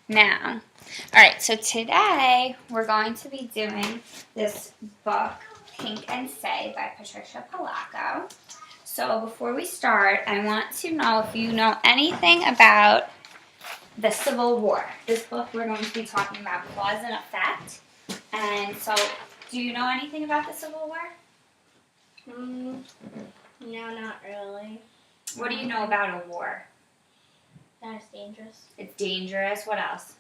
Now, all right, so today we're going to be doing this book, Think and Say by Patricia Polacco. So before we start, I want to know if you know anything about the Civil War. This book we're going to be talking about cause and effect. And so, do you know anything about the Civil War? No, not really. What do you know about a war? That it's dangerous. It's dangerous. What else?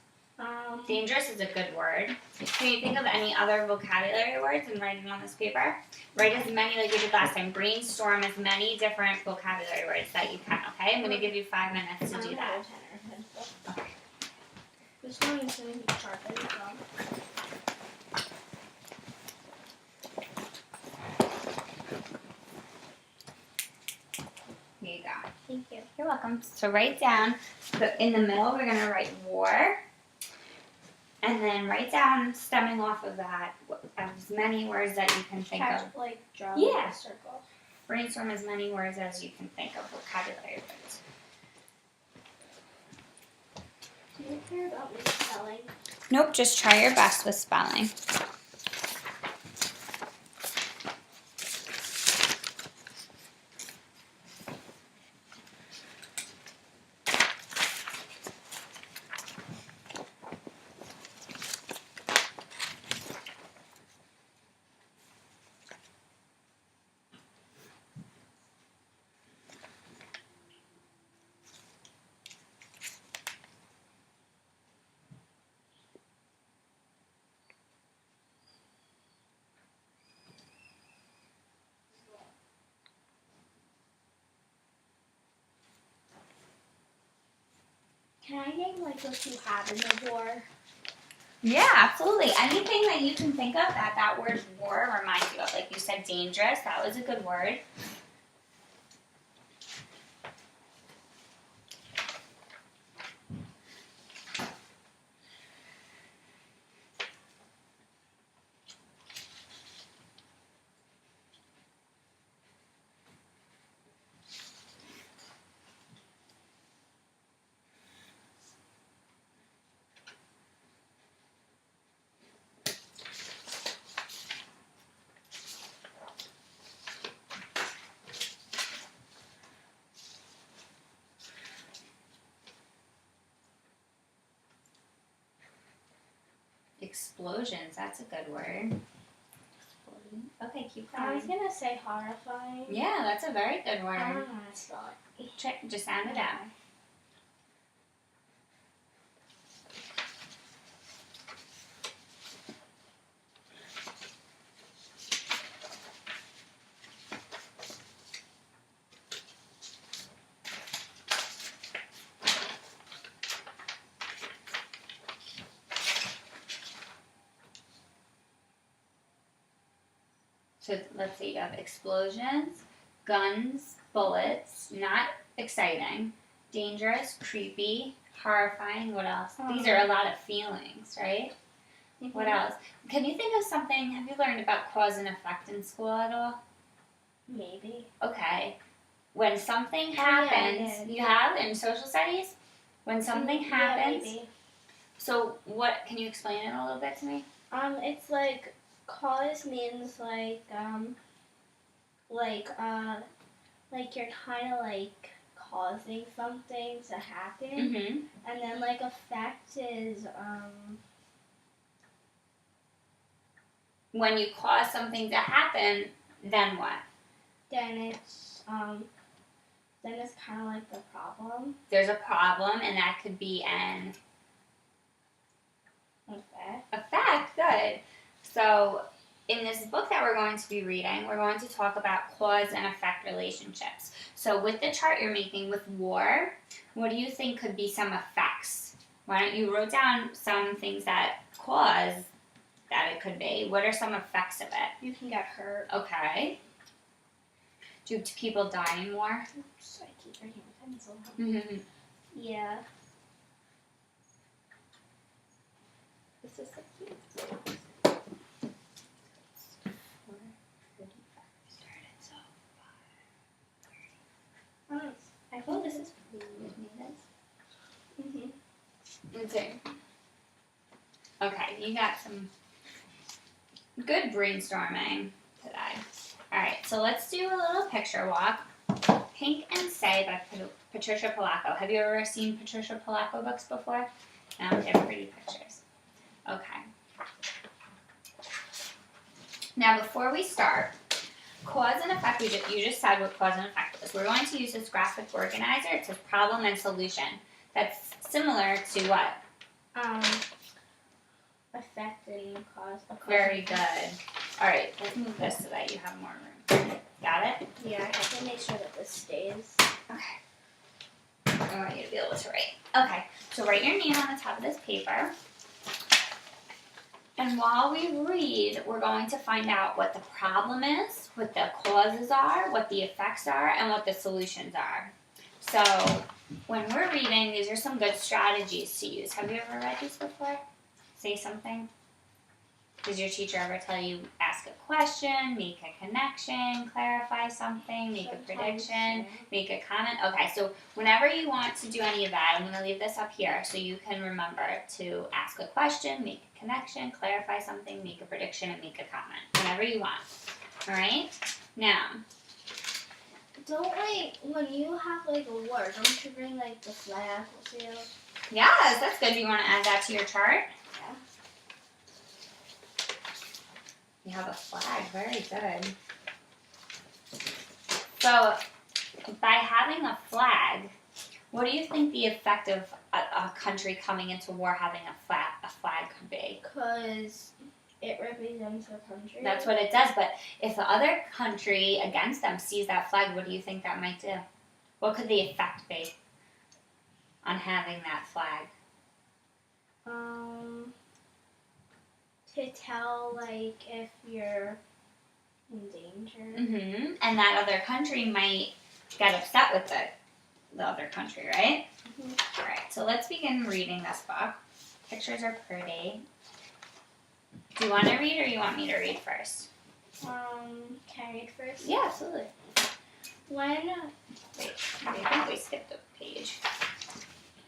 Dangerous is a good word. Can you think of any other vocabulary words and write it on this paper? Write as many like you did last time. Brainstorm as many different vocabulary words that you can, okay? I'm going to give you 5 minutes to do that. Okay. This one is going to be sharpened from. Here you go. Thank you. You're welcome. So write down, in the middle we're going to write war. And then write down, stemming off of that, as many words that you can think of. Like draw Yeah. a circle. Brainstorm as many words as you can think of, vocabulary words. Do you care about me spelling? Nope, just try your best with spelling. Can I name like what you have in the war? Yeah, absolutely. Anything that you can think of that word war reminds you of. Like you said, dangerous. That was a good word. Explosions. That's a good word. Okay, keep going. I was gonna say horrifying. Yeah, that's a very good word. I don't know how to spell it. Just sound it out. So let's see, you have explosions, guns, bullets, not exciting, dangerous, creepy, horrifying, what else? These are a lot of feelings, right? Mm-hmm. What else? Can you think of something, have you learned about cause and effect in school at all? Maybe. Okay. When something Yeah, happens, I did. you have in social studies? When something happens, Yeah, maybe. so what, can you explain it a little bit to me? It's like cause means like you're kind of like causing something to happen, Mm-hmm. and then like effect is When you cause something to happen, then what? then it's kind of like the problem. There's a problem, and that could be an effect. Good. So in this book that we're going to be reading, we're going to talk about cause and effect relationships. So with the chart you're making with war, what do you think could be some effects? Why don't you wrote down some things that cause that it could be? What are some effects of it? You can get hurt. Okay. Do people die in war? Oops, I keep writing with pencil. Mm-hmm. Yeah. This is so cute. I think this is Let's see. Okay, you got some good brainstorming today. All right, so let's do a little picture walk. Pink and Say by Patricia Polacco. Have you ever seen Patricia Polacco books before? No, they're pretty pictures. Okay. Now, before we start, cause and effect, you just said what cause and effect is. We're going to use this graphic organizer. It says problem and solution. That's similar to what? Effect and cause. Very good. All right, let's move this so that you have more room. Got it? Yeah, I have to make sure that this stays. Okay. I want you to be able to write. Okay, so write your name on the top of this paper. And while we read, we're going to find out what the problem is, what the causes are, what the effects are, and what the solutions are. So when we're reading, these are some good strategies to use. Have you ever read these before? Say something. Does your teacher ever tell you ask a question, make a connection, clarify something, make a prediction, make a comment? Okay, so whenever you want to do any of that, I'm going to leave this up here so you can remember to ask a question, make a connection, clarify something, make a prediction, and make a comment. Whenever you want. All right? Now. When you have like a word, don't you bring like the flag with you? Yes, that's good. Do you want to add that to your chart? Yeah. You have a flag. Very good. So, by having a flag, what do you think the effect of a country coming into war having a flag could be? Because it represents a country. That's what it does. But if the other country against them sees that flag, what do you think that might do? What could the effect be on having that flag? To tell like if you're in danger. Mm-hmm. And that other country might get upset with the other country, right? Mm-hmm. All right. So let's begin reading this book. Pictures are pretty. Do you want to read or you want me to read first? Can I read first? Yeah, absolutely. When Wait, I think we skipped a page.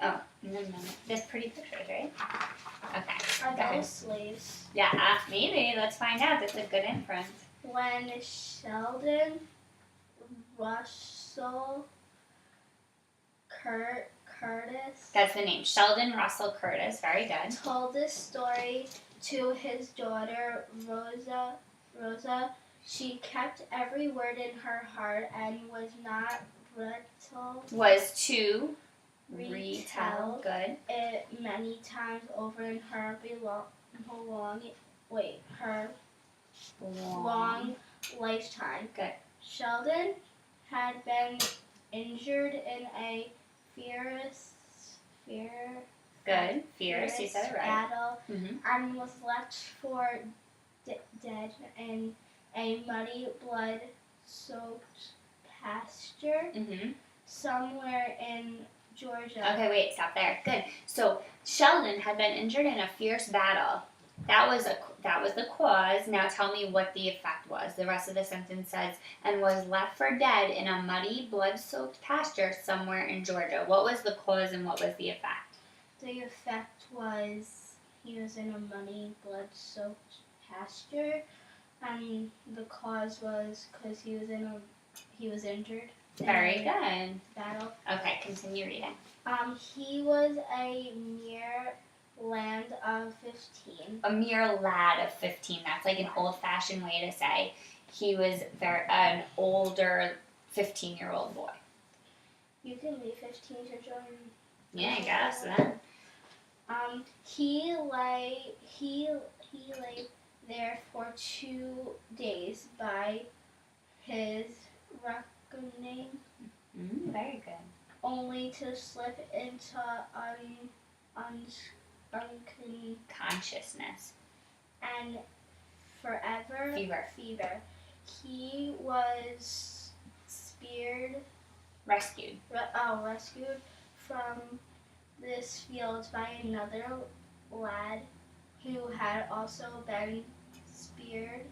Oh, no. There's pretty pictures, right? Okay. Are those slaves? Yeah, maybe. Let's find out. That's a good inference. When Sheldon Russell Curtis. That's the name. Sheldon Russell Curtis. Very good. Told this story to his daughter Rosa. She kept every word in her heart and was not brittle. Was to retell. Good. It many times over in her long lifetime. Good. Sheldon had been injured in a fierce Good. Fierce. You said it right. battle, Mm-hmm. and was left for dead in a muddy, blood-soaked pasture Mm-hmm. somewhere in Georgia. Okay, wait, stop there. Good. So Sheldon had been injured in a fierce battle. That was the cause. Now tell me what the effect was. The rest of the sentence says, and was left for dead in a muddy, blood-soaked pasture somewhere in Georgia. What was the cause and what was the effect? The effect was he was in a muddy, blood-soaked pasture, and the cause was because he was injured. Very good. Battle. Okay, continue reading. He was a mere lad of 15. A mere lad of 15. That's like an old-fashioned way to say he was an older 15-year-old boy. You can be 15 to join. Yeah, I guess then. He lay there for 2 days by his reckoning. Very good. Only to slip into Consciousness. and forever Fever. He was rescued from this field by another lad who had also been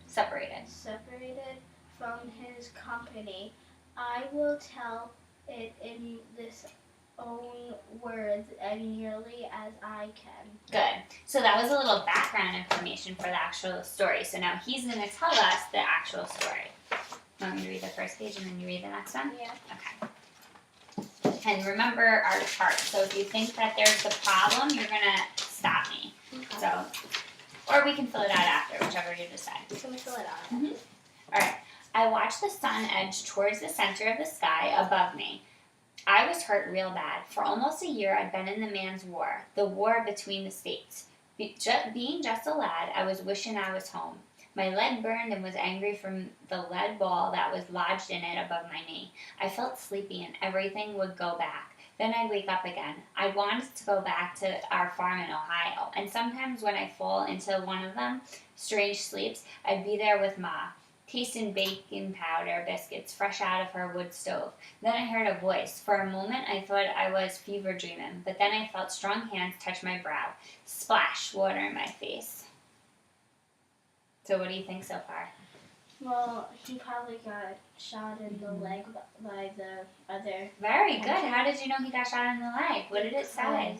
separated from his company. I will tell it in this own words as nearly as I can. Good. So that was a little background information for the actual story. So now he's going to tell us the actual story. Want me to read the first page and then you read the next one? Yeah. Okay. And remember our chart. So if you think that there's a problem, you're going to stop me. Okay. So, or we can fill it out after, whichever you decide. Can we fill it out? Mm-hmm. All right. I watched the sun edge towards the center of the sky above me. I was hurt real bad. For almost a year, I'd been in the man's war, the war between the states. Being just a lad, I was wishing I was home. My leg burned and was angry from the lead ball that was lodged in it above my knee. I felt sleepy and everything would go back. Then I'd wake up again. I wanted to go back to our farm in Ohio, and sometimes when I fall into one of them strange sleeps, I'd be there with Ma, tasting baking powder biscuits fresh out of her wood stove. Then I heard a voice. For a moment, I thought I was fever dreaming, but then I felt strong hands touch my brow. Splash, water in my face. So what do you think so far? Well, he probably got shot in the leg by the other. Very good. How did you know he got shot in the leg? What did it say?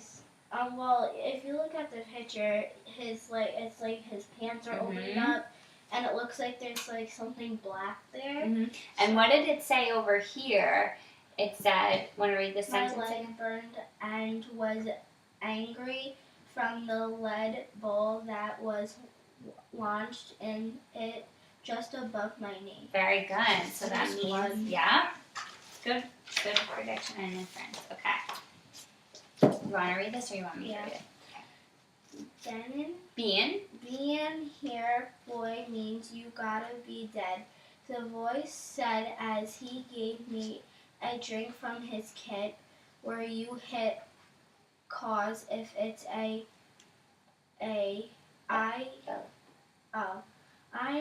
Well, if you look at the picture, it's like his pants are opening up, and it looks like there's like something black there. Mm-hmm. And what did it say over here? It said, want to read this My sentence leg again? burned and was angry from the lead bowl that was launched in it just above my knee. Very good. So that means, one. yeah. Good prediction and inference. Okay. You want to read this or you want me to read it? Then Being here, boy, means you gotta be dead. The voice said as he gave me a drink from his kit. Where you hit cause if it's I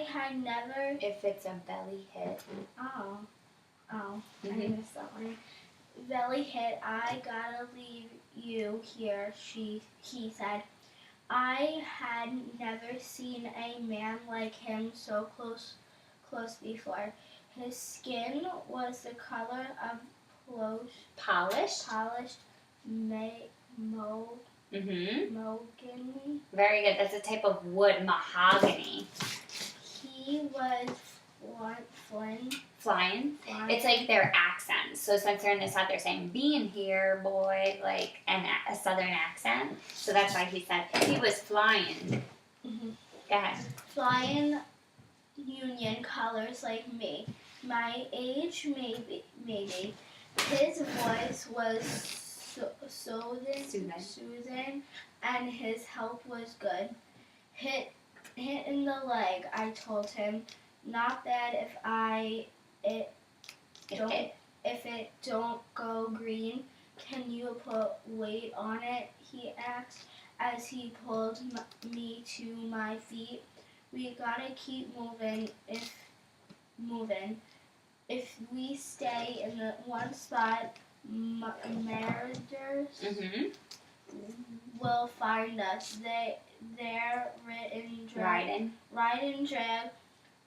had never. if it's a belly hit. I missed that one. Belly hit, I gotta leave you here, he said. I had never seen a man like him so close before. His skin was the color of Polished. mahogany. Very good. That's a type of wood, mahogany. He was Flying. It's like their accents. So since they're in the South, they're saying being here, boy, like a Southern accent. So that's why he said he was flying. Mm-hmm. Go ahead. Flying Union colors like me. My age, maybe. His voice was soothing, and his help was good. Hit in the leg, I told him. Not bad if it don't go green. Can you put weight on it? He asked as he pulled me to my feet. We gotta keep moving. If we stay in the one spot, marauders will find us. They're riding drag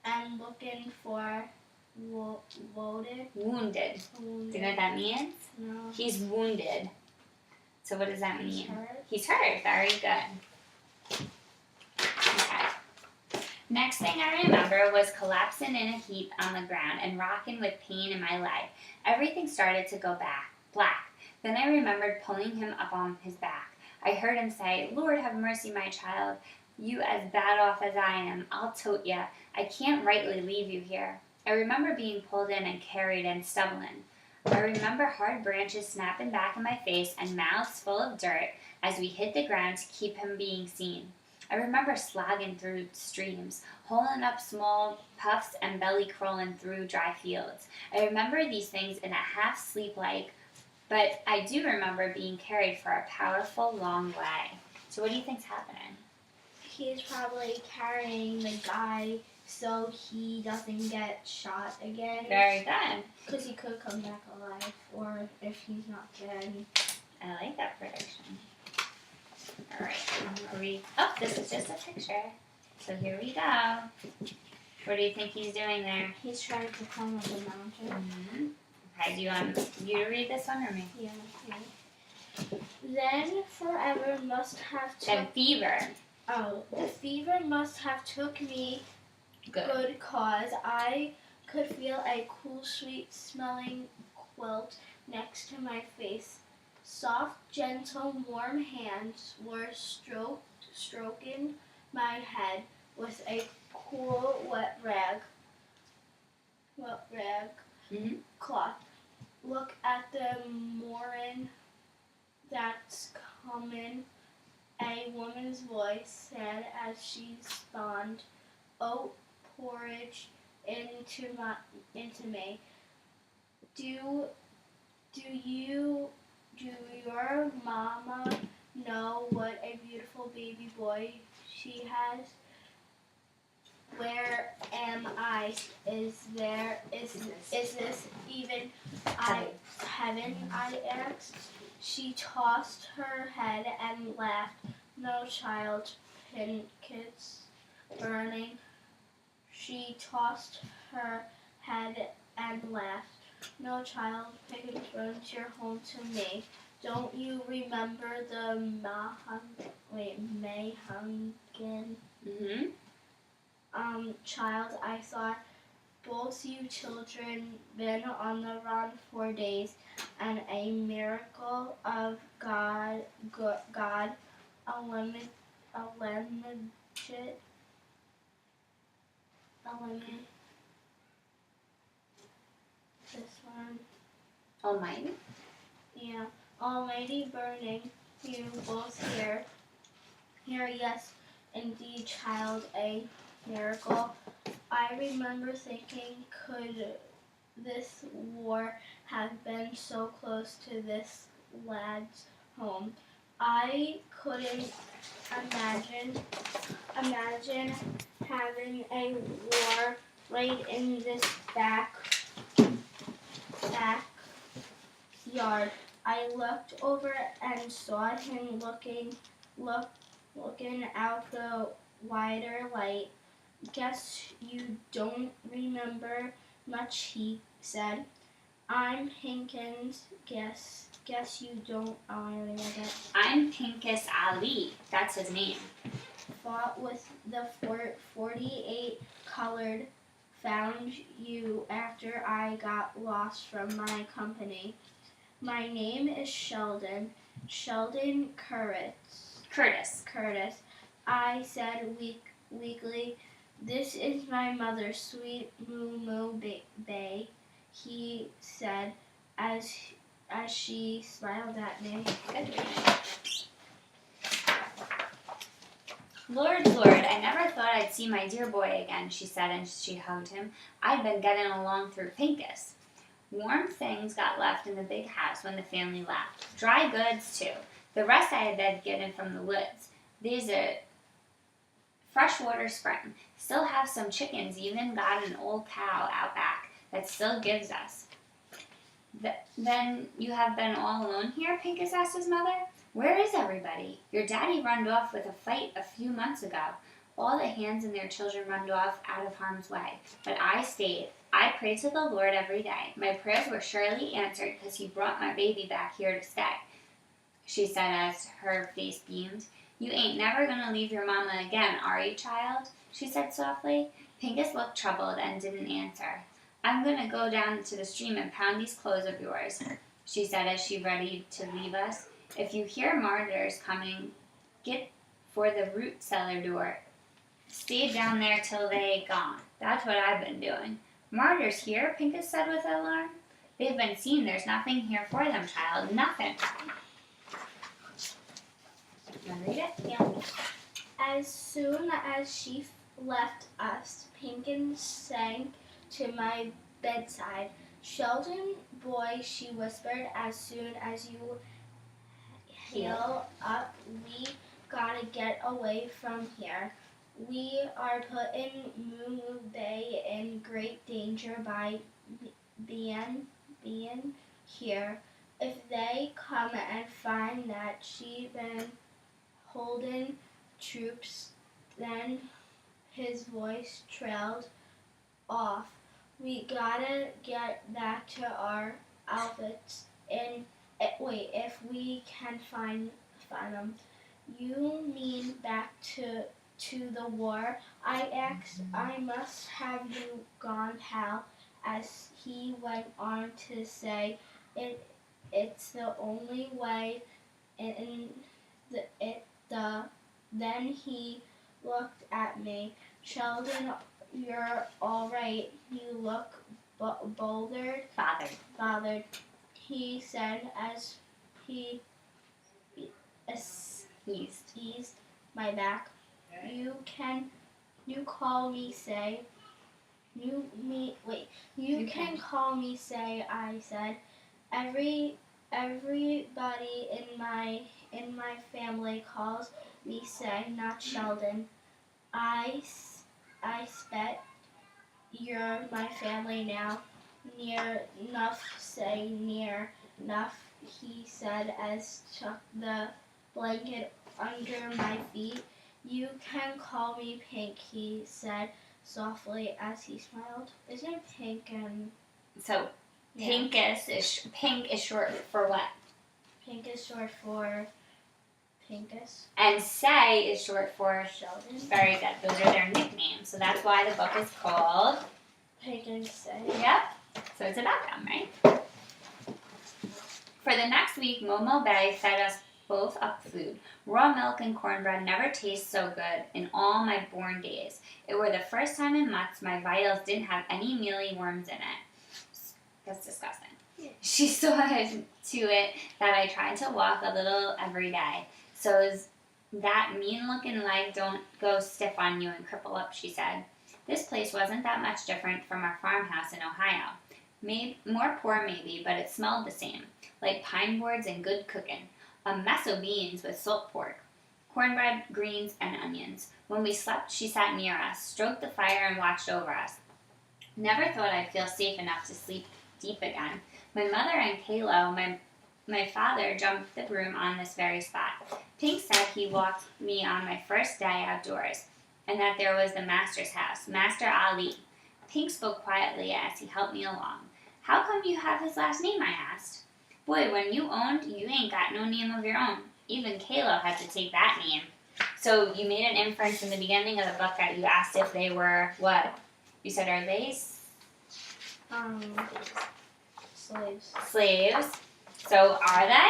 and looking for wounded. Wounded. Do you know what that means? No. He's wounded. So what does that mean? He's hurt. He's hurt. Very good. Okay. Next thing I remember was collapsing in a heap on the ground and rocking with pain in my leg. Everything started to go black. Then I remembered pulling him up on his back. I heard him say, "Lord have mercy, my child. You as bad off as I am. I'll tote ya. I can't rightly leave you here." I remember being pulled in and carried and stumbling. I remember hard branches snapping back in my face and mouths full of dirt as we hit the ground to keep him being seen. I remember slogging through streams, holing up small puffs and belly crawling through dry fields. I remember these things in a half-sleep but I do remember being carried for a powerful long way. So what do you think's happening? He's probably carrying the guy so he doesn't get shot again. Very good. Because he could come back alive, or if he's not dead. I like that prediction. All right. Oh, this is just a picture. So here we go. What do you think he's doing there? He's trying to climb up the mountain. Okay, do you want you to read this one or me? Yeah. Then forever must have Then took. fever. Oh, the fever must have took me Good. cause I could feel a cool, sweet-smelling quilt next to my face. Soft, gentle, warm hands were stroking my head with a cool, wet rag cloth. Look at the morning that's comin', a woman's voice said as she spawned oat porridge into me. Do your mama know what a beautiful baby boy she has? Where am I? Is this even heaven? I asked. She tossed her head and laughed. No, child, Pinkets burning. She tossed her head and laughed. No, child, Pinkets burns your home to me. Don't you remember the Mahungan? Child, I thought both you children been on the run for days, and a miracle of God, eliminated this one. Almighty? Yeah, Almighty burning you both here. Here, yes, indeed, child, a miracle. I remember thinking, could this war have been so close to this lad's home? I couldn't imagine having a war right in this backyard. I looked over and saw him looking out the wider light. Guess you don't remember much, he said. I'm Pinkins. Guess you don't. Oh, I already read that. I'm Pincus Ali. That's his name. Fought with the 48 colored. Found you after I got lost from my company. My name is Sheldon. Sheldon Curtis. I said weakly, this is my mother, sweet Moo Moo Bay, he said as she smiled at me. Good. Lord, I never thought I'd see my dear boy again, she said as she hugged him. I'd been getting along through Pincus. Warm things got left in the big house when the family left. Dry goods, too. The rest I had been getting from the woods. There's a freshwater spring. Still have some chickens, even got an old cow out back that still gives us. Then you have been all alone here? Pincus asked his mother. Where is everybody? Your daddy runned off with a fight a few months ago. All the hands and their children runned off out of harm's way. But I stayed. I pray to the Lord every day. My prayers were surely answered because he brought my baby back here to stay, she said as her face beamed. You ain't never going to leave your mama again, are you, child? She said softly. Pincus looked troubled and didn't answer. I'm going to go down to the stream and pound these clothes of yours, she said as she ready to leave us. If you hear martyrs coming, get for the root cellar door. Stay down there till they gone. That's what I've been doing. Martyrs here? Pincus said with alarm. They've been seen. There's nothing here for them, child. Nothing. You want to read it? Yeah. As soon as she left us, Pinkins sank to my bedside. Sheldon, boy, she whispered, as soon as you heal up, we gotta get away from here. We are putting Moo Moo Bay in great danger by being here. If they come and find that she been holding troops, then his voice trailed off. We gotta get back to our outfits in if we can find them. You mean back to the war? I must have you gone, pal, as he went on to say. It's the only way, and then he looked at me. Sheldon, you're all right. You look bothered, he said as he eased my back. You call me say you can call me say, I said. Everybody in my family calls me say, not Sheldon. I bet you're my family now. Near enough, say near enough, he said as tucked the blanket under my feet. You can call me Pink, he said softly as he smiled. Isn't Pink and So pink is short for what? Pink is short for Pinkus. And Say is short for Sheldon. Very good. Those are their nicknames. So that's why the book is called Pink and Say. Yep. So it's about them, right? For the next week, Momo Bay fed us both up food. Raw milk and cornbread never taste so good in all my born days. It were the first time in months my vitals didn't have any mealy worms in it. That's disgusting. Yeah. She saw to it that I tried to walk a little every day. So that mean-looking leg don't go stiff on you and cripple up, she said. This place wasn't that much different from our farmhouse in Ohio. More poor maybe, but it smelled the same, like pine boards and good cooking. A mess of beans with salt pork, cornbread, greens, and onions. When we slept, she sat near us, stroked the fire, and watched over us. Never thought I'd feel safe enough to sleep deep again. My mother and Kalo, my father, jumped the broom on this very spot. Pink said he walked me on my first day outdoors, and that there was the master's house, Master Ali. Pink spoke quietly as he helped me along. How come you have his last name, I asked. Boy, when you owned, you ain't got no name of your own. Even Kalo had to take that name. So you made an inference in the beginning of the book that you asked if they were what? You said, are they? Slaves. Slaves. So are they?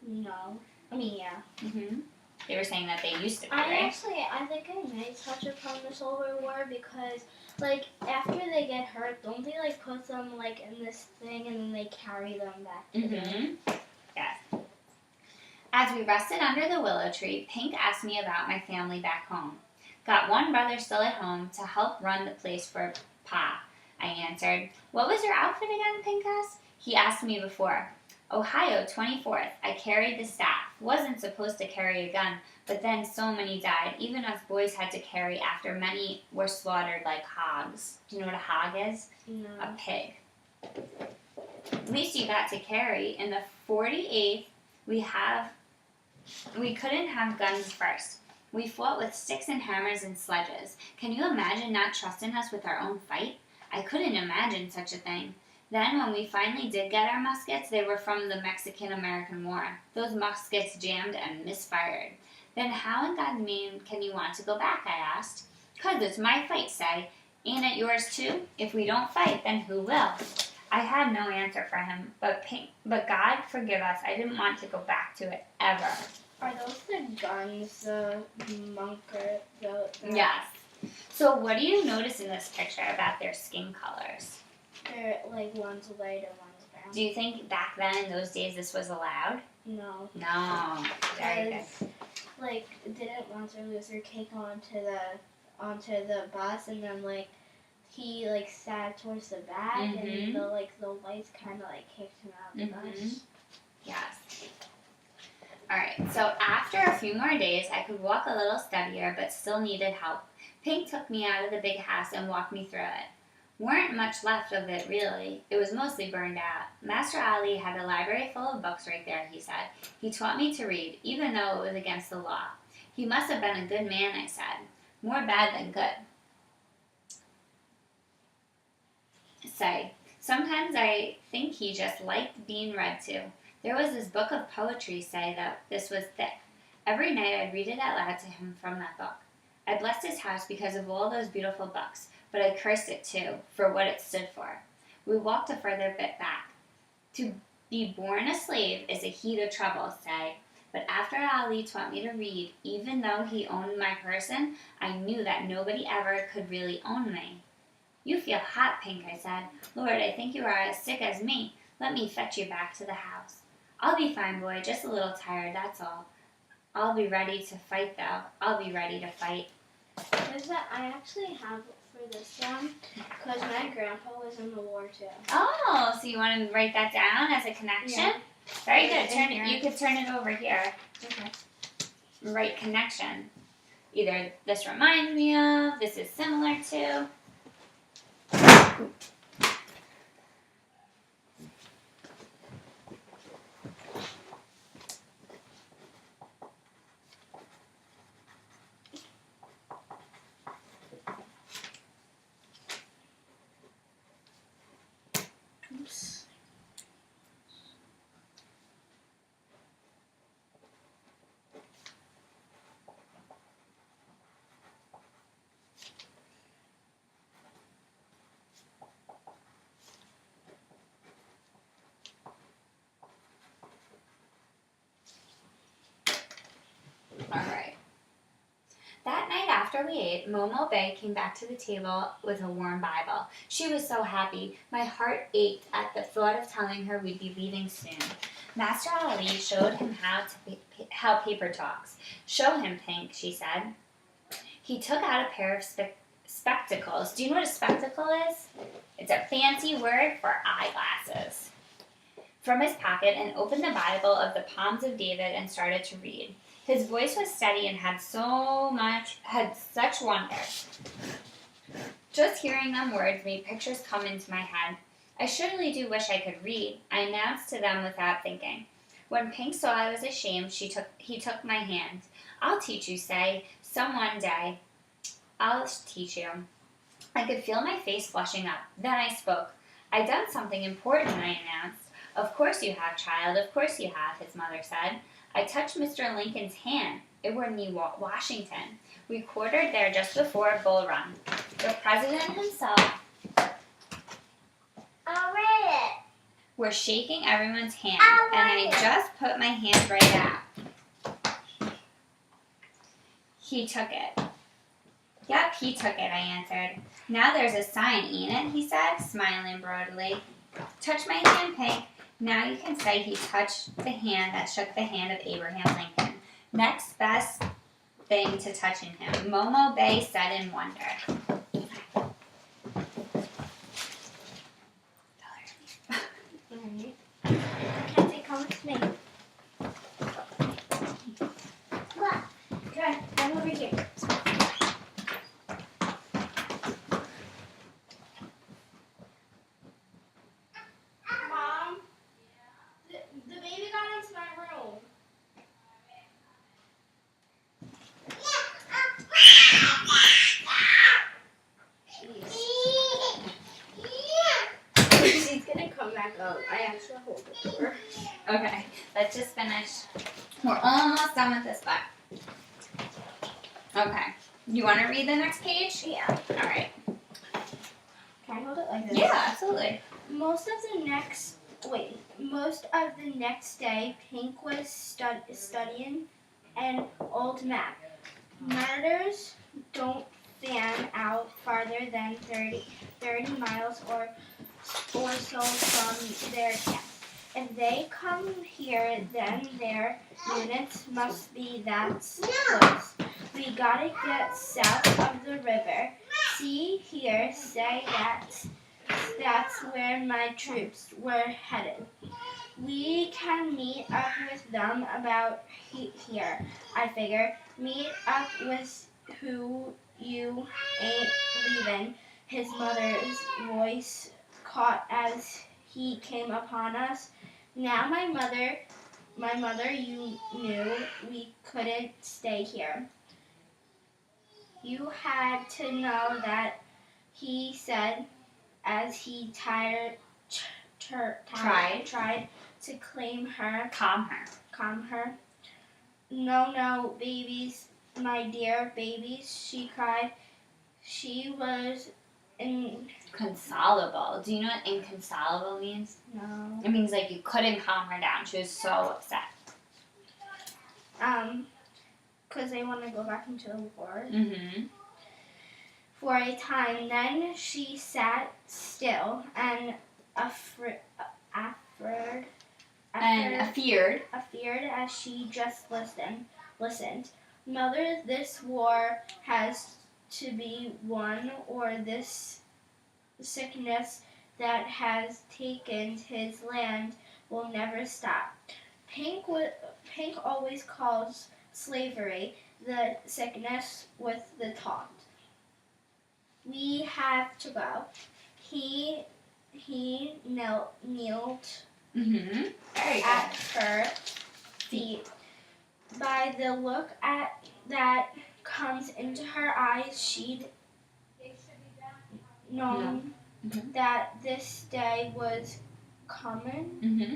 No. I mean, yeah. Mm-hmm. They were saying that they used to be, right? I think I may touch upon the Civil War because, like, after they get hurt, don't they, like, put them, like, in this thing and then they carry them back to them? Yes. As we rested under the willow tree, Pink asked me about my family back home. Got one brother still at home to help run the place for Pa, I answered. What was your outfit again, Pink asked? He asked me before. Ohio, 24th. I carried the staff. Wasn't supposed to carry a gun, but then so many died. Even us boys had to carry after many were slaughtered like hogs. Do you know what a hog is? No. A pig. At least you got to carry. In the 48th, we couldn't have guns first. We fought with sticks and hammers and sledges. Can you imagine not trusting us with our own fight? I couldn't imagine such a thing. Then, when we finally did get our muskets, they were from the Mexican-American War. Those muskets jammed and misfired. Then how in God's name can you want to go back, I asked. 'Cause it's my fight, Say. Ain't it yours too? If we don't fight, then who will? I had no answer for him, but God forgive us, I didn't want to go back to it ever. Are those the guns, the bunker, Yes. So what do you notice in this picture about their skin colors? They're like one's white and one's brown. Do you think back then in those days this was allowed? No. No. Very good. Like, didn't Martin Luther King onto the bus and then like he like sat towards the back and the whites kind of like kicked him out of the bus. Yes. All right. So after a few more days, I could walk a little steadier, but still needed help. Pink took me out of the big house and walked me through it. Weren't much left of it, really. It was mostly burned out. Master Ali had a library full of books right there, he said. He taught me to read, even though it was against the law. He must have been a good man, I said. More bad than good. Say, sometimes I think he just liked being read to. There was this book of poetry, say, that this was thick. Every night I'd read it out loud to him from that book. I blessed his house because of all those beautiful books, but I cursed it too, for what it stood for. We walked a further bit back. To be born a slave is a heat of trouble, say, but after Ali taught me to read, even though he owned my person, I knew that nobody ever could really own me. You feel hot, Pink, I said. Lord, I think you are as sick as me. Let me fetch you back to the house. I'll be fine, boy, just a little tired, that's all. I'll be ready to fight, though. I'll be ready to fight. There's that I actually have for this one because my grandpa was in the war too. Oh, so you want to write that down as a connection? Yeah. Very good. You could turn it over here. Okay. Write connection. Either this reminds me of, this is similar to. Oops. All right. That night after we ate, Momo Bay came back to the table with a warm Bible. She was so happy. My heart ached at the thought of telling her we'd be leaving soon. Master Ali showed him how paper talks. Show him, Pink, she said. He took out a pair of spectacles. Do you know what a spectacle is? It's a fancy word for eyeglasses. From his pocket and opened the Bible of the Palms of David and started to read. His voice was steady and had such wonder. Just hearing them words made pictures come into my head. I surely do wish I could read, I announced to them without thinking. When Pink saw I was ashamed, he took my hand. I'll teach you, say, some one day. I'll teach you. I could feel my face flushing up. Then I spoke. I've done something important, I announced. Of course you have, child, of course you have, his mother said. I touched Mr. Lincoln's hand. It were near Washington. We quartered there just before Bull Run. The president himself were shaking everyone's hand, and I just put my hand right out. He took it. Yep, he took it, I answered. Now there's a sign, ain't it? He said, smiling broadly. Touch my hand, Pink. Now you can say he touched the hand that shook the hand of Abraham Lincoln. Next best thing to touching him, Momo Bay said in wonder. Mackenzie, come with me. Look. Okay, come over here. Mom, the baby got into my room. She's gonna come back up. I actually hold it for her. Okay, let's just finish. We're almost done with this book. Okay. You want to read the next page? Yeah. All right. Can I hold it like this? Yeah, absolutely. Most of the next day, Pink was studying an old map. Matters don't fan out farther than 30 miles or so from their camp. If they come here, then their units must be that close. We gotta get south of the river. See here, say that's where my troops were headed. We can meet up with them about here, I figure. Meet up with who you ain't leaving. His mother's voice caught as he came upon us. Now my mother, you knew we couldn't stay here. You had to know that, he said, as he tried to claim her. Calm her. Calm her. No, no, babies, my dear babies, she cried. She was inconsolable. Do you know what inconsolable means? No. It means like you couldn't calm her down. She was so upset. Because they want to go back into the war. Mm-hmm. For a time, then she sat still and afeared as she just listened. Mother, this war has to be won, or this sickness that has taken his land will never stop. Pink always calls slavery the sickness with the taunt. We have to go. He knelt at her feet. By the look that comes into her eyes, she'd known that this day was coming. Mm-hmm.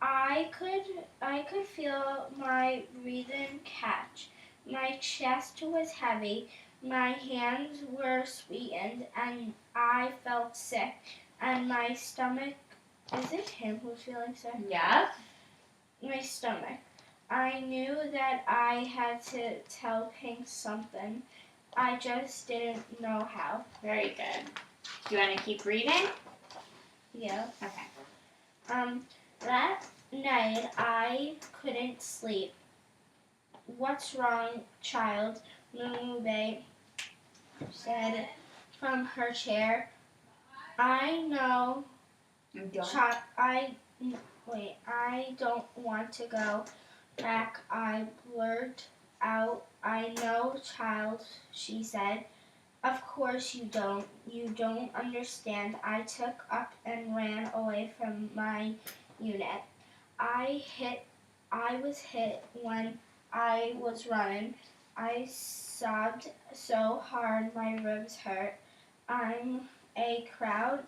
I could feel my breathing catch. My chest was heavy. My hands were sweatened, and I felt sick. And my stomach. Is it him who's feeling sick? Yeah. My stomach. I knew that I had to tell Pink something. I just didn't know how. Very good. Do you want to keep reading? Yeah. Okay. That night I couldn't sleep. What's wrong, child? Lumube said from her chair. I know. I don't want to go back, I blurted out. I know, child, she said. Of course you don't. You don't understand. I took up and ran away from my unit. I was hit when I was running. I sobbed so hard my ribs hurt. I'm a coward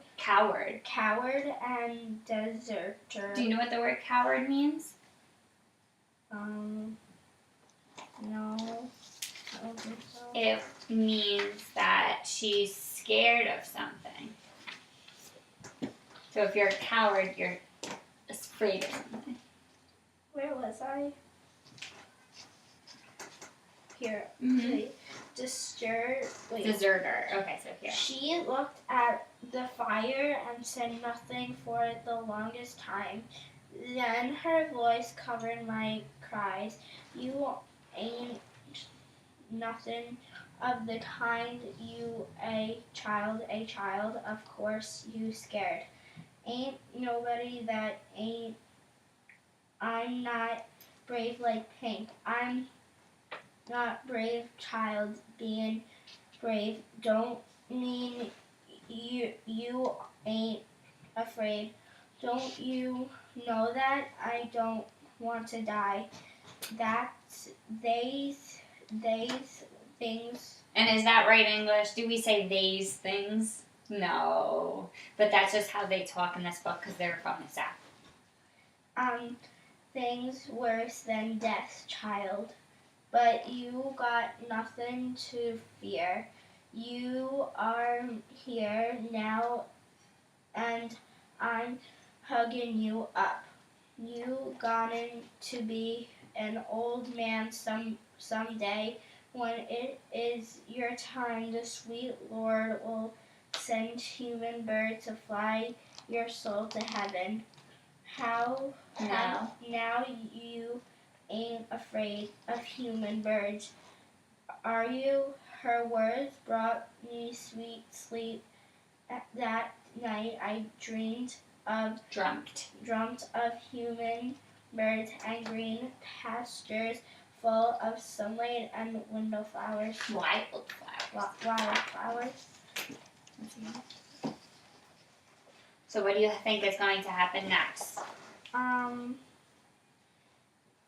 and deserter. Do you know what the word coward means? No, I don't think so. It means that she's scared of something. So if you're a coward, you're afraid of something. Where was I? Here. Mm-hmm. Deserter. Okay, so here. She looked at the fire and said nothing for the longest time. Then her voice covered my cries. You ain't nothing of the kind. You a child, of course you scared. Ain't nobody that ain't. I'm not brave like Pink. I'm not brave, child. Being brave don't mean you ain't afraid. Don't you know that? I don't want to die. That's these things. And is that right English? Do we say these things? No. But that's just how they talk in this book because they're from the South. Things worse than death, child. But you got nothing to fear. You are here now and I'm hugging you up. You gotten to be an old man someday. When it is your time, the sweet Lord will send human birds to fly your soul to heaven. How now you ain't afraid of human birds, are you? Her words brought me sweet sleep. That night I dreamed of human birds and green pastures full of sunlight and wildflowers. Wildflowers. So what do you think is going to happen next?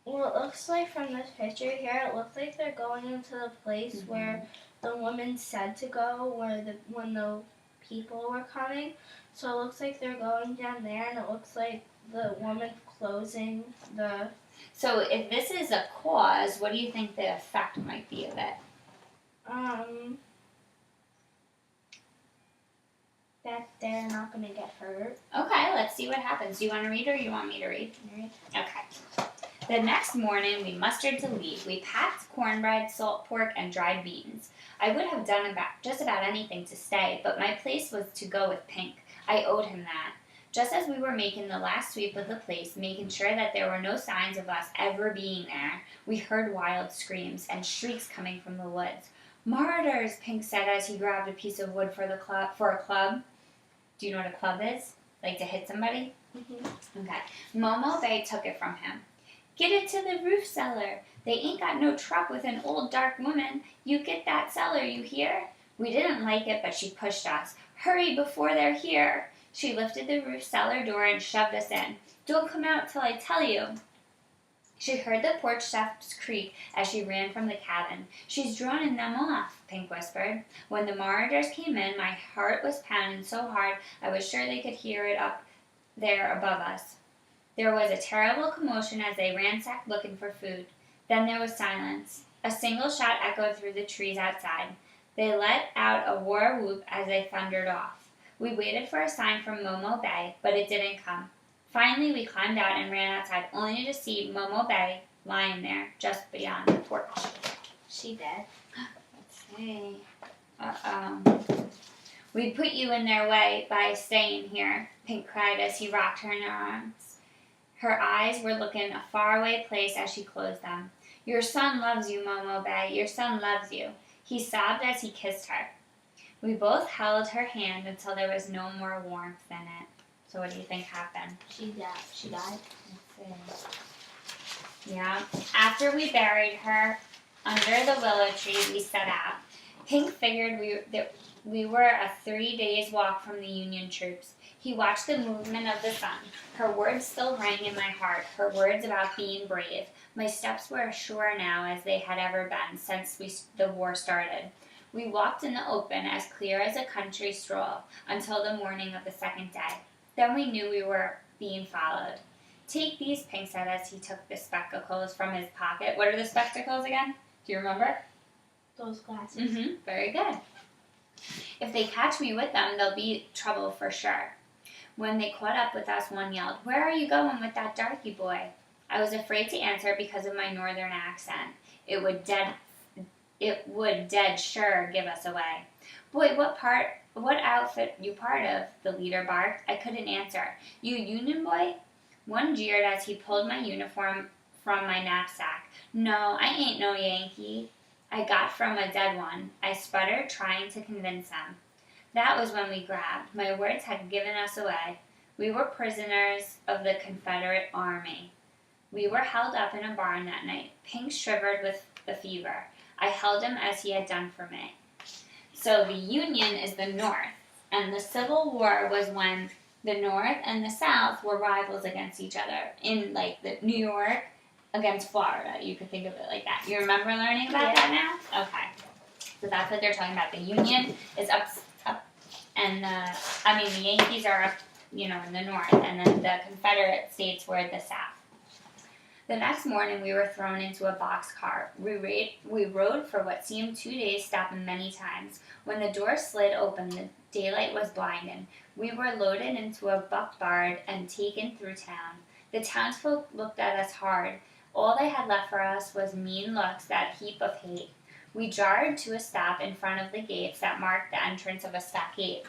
Well, it looks like from this picture here, it looks like they're going into the place where the woman said to go, when the people were coming. So it looks like they're going down there, and it looks like the woman's closing the... So if this is a cause, what do you think the effect might be of it? That they're not going to get hurt. Okay, let's see what happens. Do you want to read or you want me to read? Okay. The next morning, we mustered to leave. We packed cornbread, salt pork, and dried beans. I would have done just about anything to stay, but my place was to go with Pink. I owed him that. Just as we were making the last sweep of the place, making sure that there were no signs of us ever being there, we heard wild screams and shrieks coming from the woods. "Martyrs!" Pink said as he grabbed a piece of wood for a club. Do you know what a club is? Like to hit somebody? Mm-hmm. Okay. Momo Bay took it from him. "Get it to the roof cellar. They ain't got no truck with an old dark woman. You get that cellar, you hear?" We didn't like it, but she pushed us. "Hurry before they're here." She lifted the roof cellar door and shoved us in. "Don't come out till I tell you." She heard the porch steps creak as she ran from the cabin. "She's droning them off," Pink whispered. When the Marauders came in, my heart was pounding so hard I was sure they could hear it up there above us. There was a terrible commotion as they ransacked looking for food. Then there was silence. A single shot echoed through the trees outside. They let out a war whoop as they thundered off. We waited for a sign from Momo Bay, but it didn't come. Finally, we climbed out and ran outside, only to see Momo Bay lying there, just beyond the porch. She did. Let's see. Uh-oh. "We put you in their way by staying here," Pink cried as he rocked her in her arms. Her eyes were looking a faraway place as she closed them. "Your son loves you, Momo Bay. Your son loves you." He sobbed as he kissed her. We both held her hand until there was no more warmth in it. So what do you think happened? She died. Let's see. Yeah. After we buried her under the willow tree, we set out. Pink figured we were a 3 days walk from the Union troops. He watched the movement of the sun. Her words still rang in my heart, her words about being brave. My steps were as sure now as they had ever been since the war started. We walked in the open, as clear as a country stroll, until the morning of the second day. Then we knew we were being followed. "Take these," Pink said as he took the spectacles from his pocket. What are the spectacles again? Do you remember? Those glasses. Very good. "If they catch me with them, there'll be trouble for sure." When they caught up with us, one yelled, "Where are you going with that darky boy?" I was afraid to answer because of my northern accent. It would dead sure give us away. "Boy, what outfit you part of?" the leader barked. I couldn't answer. "You Union boy?" One jeered as he pulled my uniform from my knapsack. "No, I ain't no Yankee. I got from a dead one," I sputtered, trying to convince him. That was when we grabbed. My words had given us away. We were prisoners of the Confederate Army. We were held up in a barn that night. Pink shivered with the fever. I held him as he had done for me. So the Union is the North, and the Civil War was when the North and the South were rivals against each other in like the New York against Florida. You could think of it like that. You remember learning about that now? Okay. So that's what they're talking about. The Union is up, and the Yankees are up, in the North, and then the Confederate States were the South. The next morning, we were thrown into a boxcar. We rode for what seemed 2 days, stopping many times. When the door slid open, the daylight was blinding. We were loaded into a buckboard and taken through town. The townsfolk looked at us hard. All they had left for us was mean looks, that heap of hate. We jarred to a stop in front of the gates that marked the entrance of a stockade.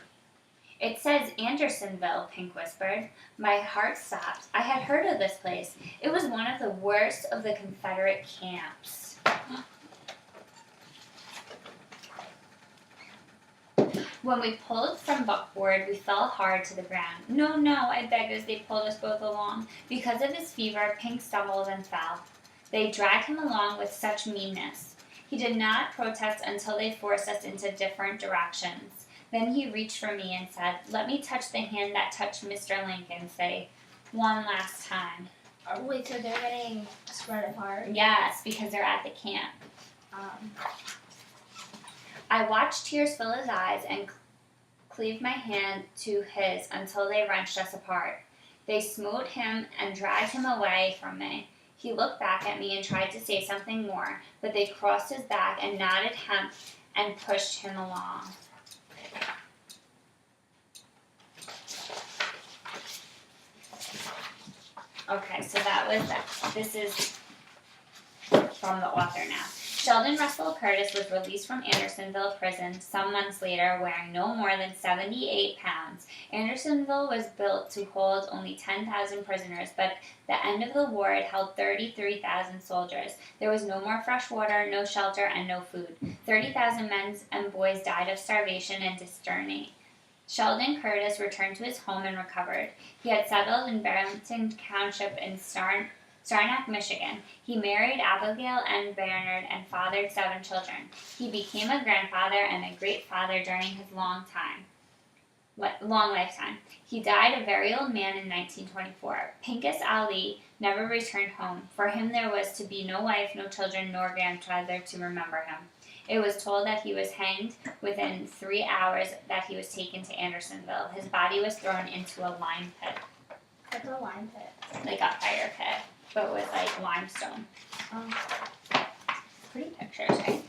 "It says Andersonville," Pink whispered. My heart stopped. I had heard of this place. It was one of the worst of the Confederate camps. When we pulled from buckboard, we fell hard to the ground. No, I begged as they pulled us both along. Because of his fever, Pink stumbled and fell. They dragged him along with such meanness. He did not protest until they forced us into different directions. Then he reached for me and said, "Let me touch the hand that touched Mr. Lincoln, say, one last time." Wait, so they're getting spread apart? Yes, because they're at the camp. I watched tears fill his eyes and cleaved my hand to his until they wrenched us apart. They smote him and dragged him away from me. He looked back at me and tried to say something more, but they crossed his back and knotted him and pushed him along. Okay, so that was that. This is from the author now. Sheldon Russell Curtis was released from Andersonville prison some months later, weighing no more than 78 pounds. Andersonville was built to hold only 10,000 prisoners, but at the end of the war it held 33,000 soldiers. There was no more fresh water, no shelter, and no food. 30,000 men and boys died of starvation and dysentery. Sheldon Curtis returned to his home and recovered. He had settled in Barrington Township in Saranac, Michigan. He married Abigail N. Barnard and fathered 7 children. He became a grandfather and a great father during his long lifetime. He died a very old man in 1924. Pincus Ali never returned home. For him there was to be no wife, no children, nor grandfather to remember him. It was told that he was hanged within 3 hours that he was taken to Andersonville. His body was thrown into a lime pit. What's a lime pit? Like a fire pit, but with like limestone. Pretty pictures, right?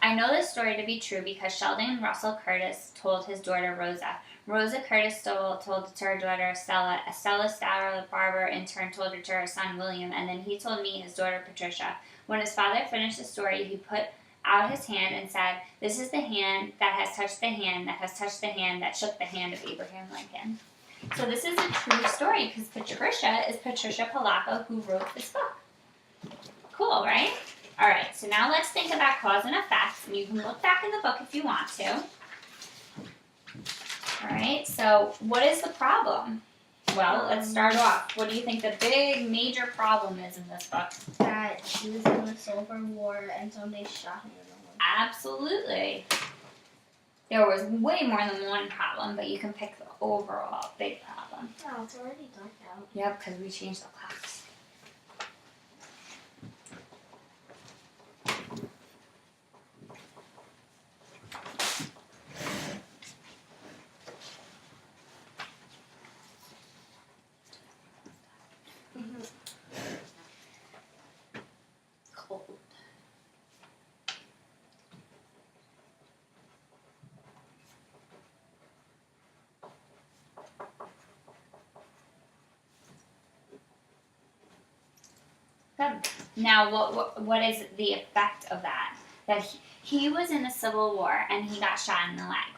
I know this story to be true because Sheldon Russell Curtis told his daughter Rosa. Rosa Curtis told it to her daughter Stella. Stella Stour, the barber, in turn told it to her son William, and then he told me his daughter Patricia. When his father finished the story, he put out his hand and said, "This is the hand that has touched the hand that has touched the hand that shook the hand of Abraham Lincoln." So this is a true story because Patricia is Patricia Polacco who wrote this book. Cool, right? All right, so now let's think about cause and effect, and you can look back in the book if you want to. All right, so what is the problem? Well, let's start off. What do you think the big major problem is in this book? That she was in the Civil War and somebody shot him in the head. Absolutely. There was way more than one problem, but you can pick the overall big problem. Oh, it's already dark out. Yep, because we changed the clocks. Cold. Good. Now, what is the effect of that? That he was in the Civil War and he got shot in the leg.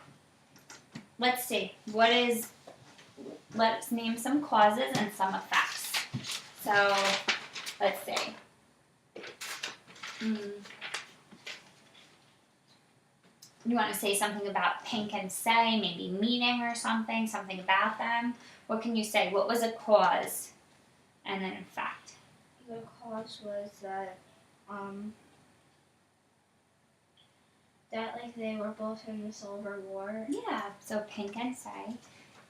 Let's see. Let's name some causes and some effects. So, let's see. You want to say something about Pink and Say, maybe meeting or something about them? What can you say? What was a cause and an effect? The cause was that like they were both in the Civil War. Yeah, so Pink and Say.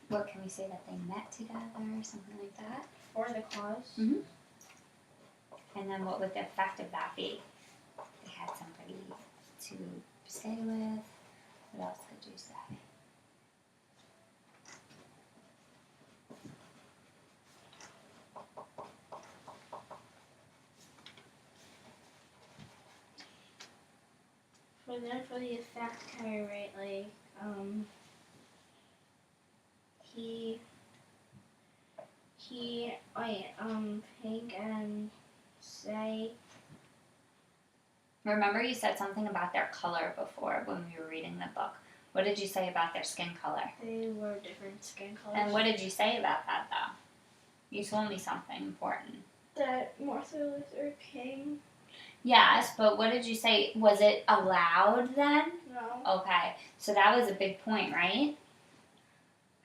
What can we say, that they met together or something like that? For the cause. Mm-hmm. And then what would the effect of that be? They had somebody to stay with. What else could you say? For the effect, can I write like Pink and Say. Remember you said something about their color before when we were reading the book. What did you say about their skin color? They were different skin colors. And what did you say about that, though? You told me something important. That Martin Luther King. Yes, but what did you say? Was it allowed then? No. Okay, so that was a big point, right?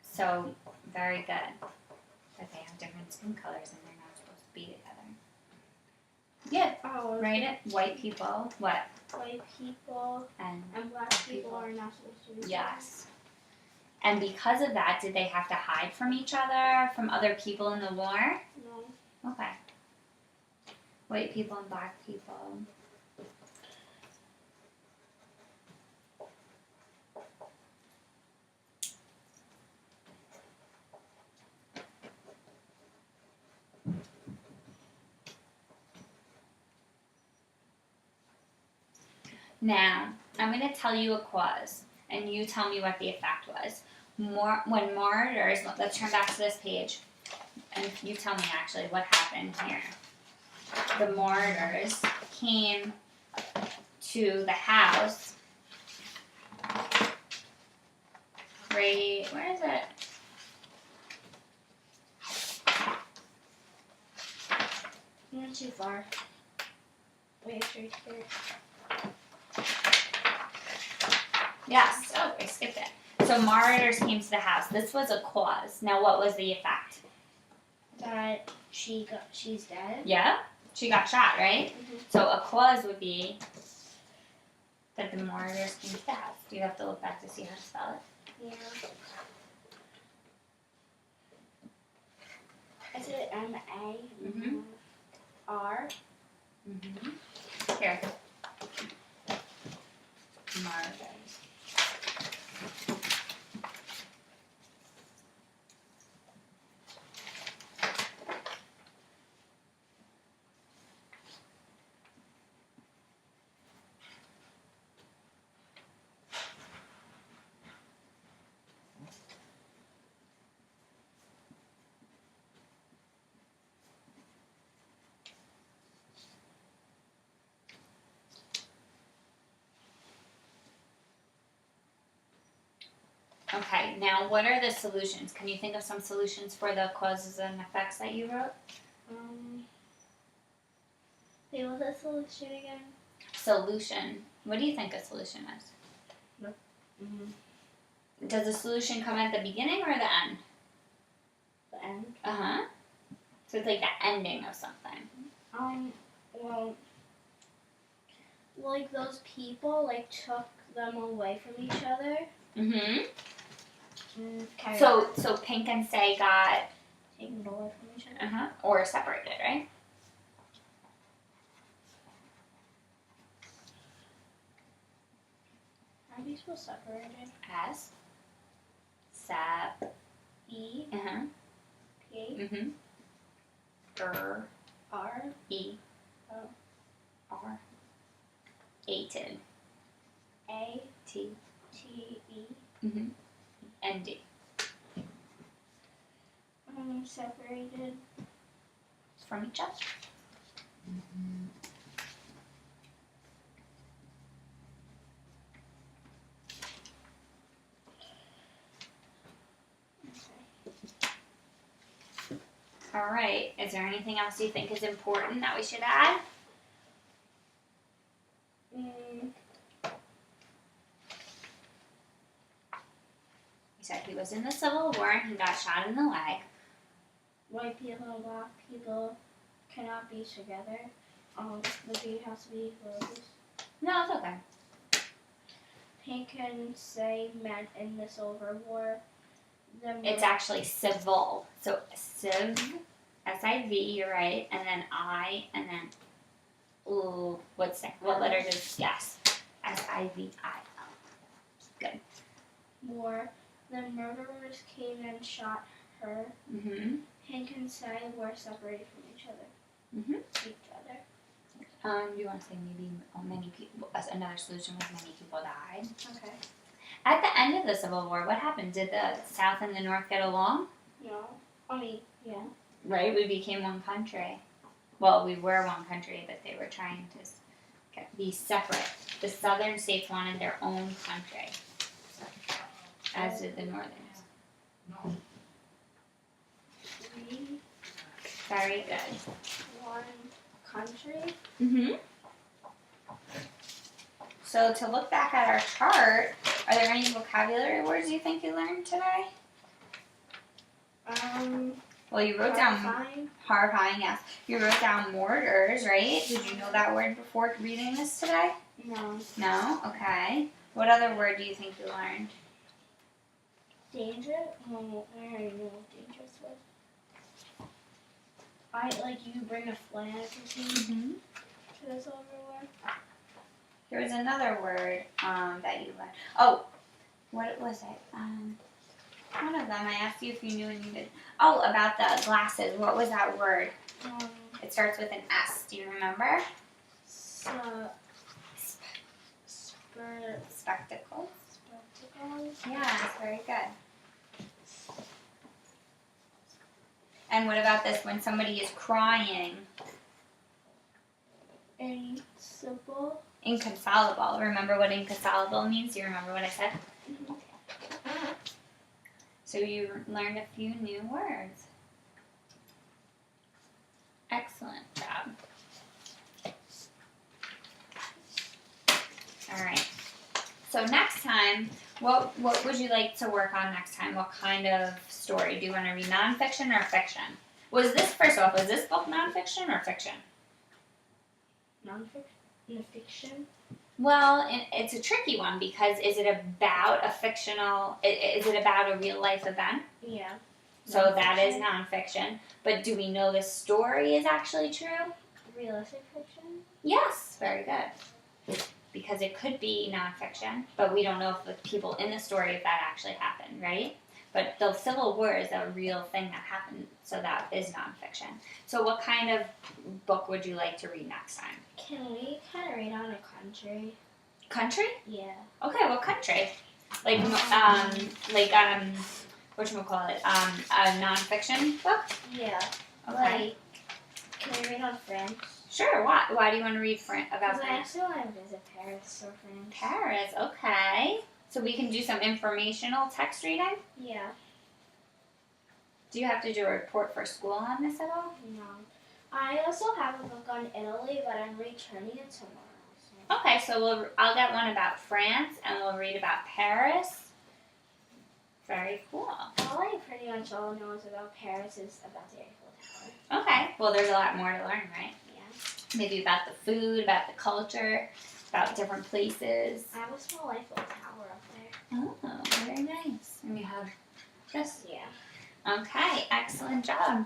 So, very good. That they have different skin colors and they're not supposed to be together. Yeah, Oh, write it. White people, what? White people And black people are not supposed to be together. yes. And because of that, did they have to hide from each other, from other people in the war? No. Okay. White people and black people. Now, I'm going to tell you a clause, and you tell me what the effect was. When martyrs, let's turn back to this page, and you tell me actually what happened here. The martyrs came to the house. Right, where is it? You went too far. Wait, right here. Yes. Oh, I skipped it. So martyrs came to the house. This was a clause. Now, what was the effect? That she's dead. Yeah, she got shot, right? Mm-hmm. So a clause would be that the martyrs came to the house. Do you have to look back to see how to spell it? Yeah. Is it M-A? Mm-hmm. R? Mm-hmm. Here. Martyrs. Okay, now what are the solutions? Can you think of some solutions for the causes and effects that you wrote? Wait, what's that solution again? Solution. What do you think a solution is? Mm-hmm. Does the solution come at the beginning or the end? The end. Uh-huh. So it's like the ending of something. Well, like those people, like, took them away from each other. Mm-hmm. Okay. So Pink and Say got Taken away from each other. or separated, right? How do you spell separated? S. Sep. E. P. Mm-hmm. R. R. E. Oh. R. Ated. A. T. T. E. Mm-hmm. And D. Separated. From each other. All right. Is there anything else you think is important that we should add? Mm. He said he was in the Civil War and he got shot in the leg. White people and black people cannot be together. The gate has to be roses. No, it's okay. Pink and Say met in the Civil War. It's actually civil. So civ, S-I-V, you're right, and then I, and then, ooh, what letter does, yes, S-I-V-I-L. Good. War. The murderers came and shot her. Mm-hmm. Pink and Say were separated from each other. Mm-hmm. Each other. Do you want to say maybe many people, another solution was many people died? Okay. At the end of the Civil War, what happened? Did the South and the North get along? No. Yeah. Right, we became one country. Well, we were one country, but they were trying to be separate. The southern states wanted their own country, as did the northern. We Very good. one country. Mm-hmm. So to look back at our chart, are there any vocabulary words you think you learned today? Well, you wrote down horrifying, yes. You wrote down mortars, right? Did you know that word before reading this today? No. No? Okay. What other word do you think you learned? Danger? Well, I already know what dangerous was. You bring a flag or something Mm-hmm. to this overlord. There was another word that you learned. Oh, what was it? One of them, I asked you if you knew and you did. Oh, about the glasses. What was that word? It starts with an S. Do you remember? Spectacles. Spectacles. Yeah, that's very good. And what about this? When somebody is crying? Inconsolable. Inconsolable. Remember what inconsolable means? Do you remember what I said? Mhm. So you learned a few new words. Excellent job. All right. So next time, what would you like to work on next time? What kind of story? Do you want to read nonfiction or fiction? Was this, first off, was this book nonfiction or fiction? Nonfiction. Fiction. Well, it's a tricky one because is it about a fictional, is it about a real life event? Yeah. So that is nonfiction. But do we know the story is actually true? Realistic fiction. Yes, very good. Because it could be nonfiction, but we don't know if the people in the story, if that actually happened, right? But the Civil War is a real thing that happened, so that is nonfiction. So what kind of book would you like to read next time? Can we kind of read on a country? Country? Yeah. Okay, what country? Like, whatchamacallit? A nonfiction book? Yeah. Okay. Like, can we read on France? Sure, why do you want to read about Because I France? actually want to visit Paris or France. Paris, okay. So we can do some informational text reading? Yeah. Do you have to do a report for school on this at all? No. I also have a book on Italy, but I'm returning it tomorrow. So. Okay, so I'll get one about France, and we'll read about Paris. Very cool. All I pretty much all know is about Paris is about the Eiffel Tower. Okay, well there's a lot more to learn, right? Yeah. Maybe about the food, about the culture, about different places. I have a small Eiffel Tower up there. Oh, very nice. And you have this? Yeah. Okay, excellent job.